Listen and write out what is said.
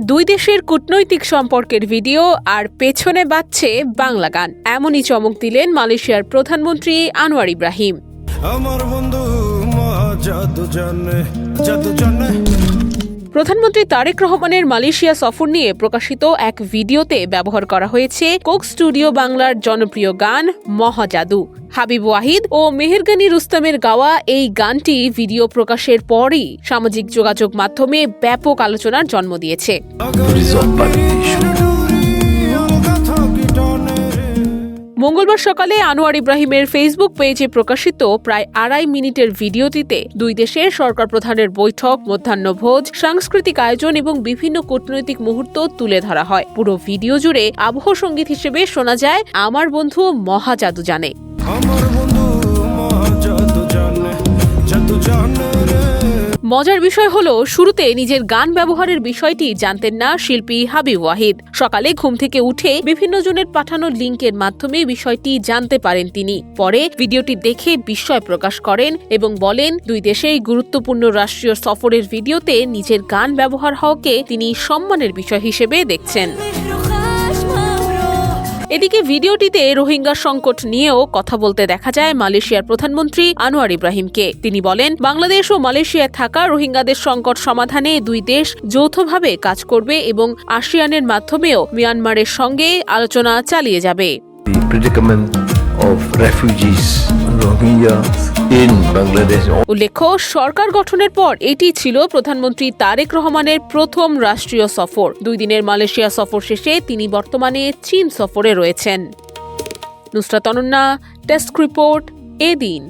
দুই দেশের কূটনৈতিক সম্পর্কের ভিডিও আর পেছনে বাজছে বাংলা গান। এমনই চমক দিলেন মালয়েশিয়ার প্রধানমন্ত্রী আনোয়ার ইব্রাহিম। আমার বন্ধু জাদু জানে। প্রধানমন্ত্রী তারেক রহমানের মালয়েশিয়া সফর নিয়ে প্রকাশিত এক ভিডিওতে ব্যবহার করা হয়েছে কোক স্টুডিও বাংলার জনপ্রিয় গান মহাজাদু। হাবিব ওয়াহিদ ও মেহেরগানি রুস্তমের গাওয়া এই গানটি ভিডিও প্রকাশের পরই সামাজিক যোগাযোগ মাধ্যমে ব্যাপক আলোচনার জন্ম দিয়েছে। মঙ্গলবার সকালে আনোয়ার ইব্রাহিমের ফেসবুক পেজে প্রকাশিত প্রায় 2.5 মিনিটের ভিডিওটিতে দুই দেশের সরকার প্রধানের বৈঠক, মধ্যাহ্নভোজ, সাংস্কৃতিক আয়োজন এবং বিভিন্ন কূটনৈতিক মুহূর্ত তুলে ধরা হয়। পুরো ভিডিও জুড়ে আবহ সঙ্গীত হিসেবে শোনা যায় আমার বন্ধু মহাজাদু জানে। মজার বিষয় হলো, শুরুতে নিজের গান ব্যবহারের বিষয়টি জানতেন না শিল্পী হাবিব ওয়াহিদ। সকালে ঘুম থেকে উঠে বিভিন্ন জনের পাঠানো লিঙ্কের মাধ্যমে বিষয়টি জানতে পারেন তিনি। পরে ভিডিওটি দেখে বিস্ময় প্রকাশ করেন এবং বলেন দুই দেশেই গুরুত্বপূর্ণ রাষ্ট্রীয় সফরের ভিডিওতে নিজের গান ব্যবহার হওয়াকে তিনি সম্মানের বিষয় হিসেবে দেখছেন। এদিকে ভিডিওটিতে রোহিঙ্গা সংকট নিয়েও কথা বলতে দেখা যায় মালয়েশিয়ার প্রধানমন্ত্রী আনোয়ার ইব্রাহিমকে। তিনি বলেন, বাংলাদেশ ও মালয়েশিয়ায় থাকা রোহিঙ্গাদের সংকট সমাধানে দুই দেশ যৌথভাবে কাজ করবে এবং আসিয়ানের মাধ্যমেও মিয়ানমারের সঙ্গে আলোচনা চালিয়ে যাবে। উল্লেখ্য, সরকার গঠনের পর এটি ছিল প্রধানমন্ত্রী তারেক রহমানের প্রথম রাষ্ট্রীয় সফর। 2 দিনের মালয়েশিয়া সফর শেষে তিনি বর্তমানে চীন সফরে রয়েছেন। নুসরাত অনন্যা, ডেস্ক রিপোর্ট, এদিন।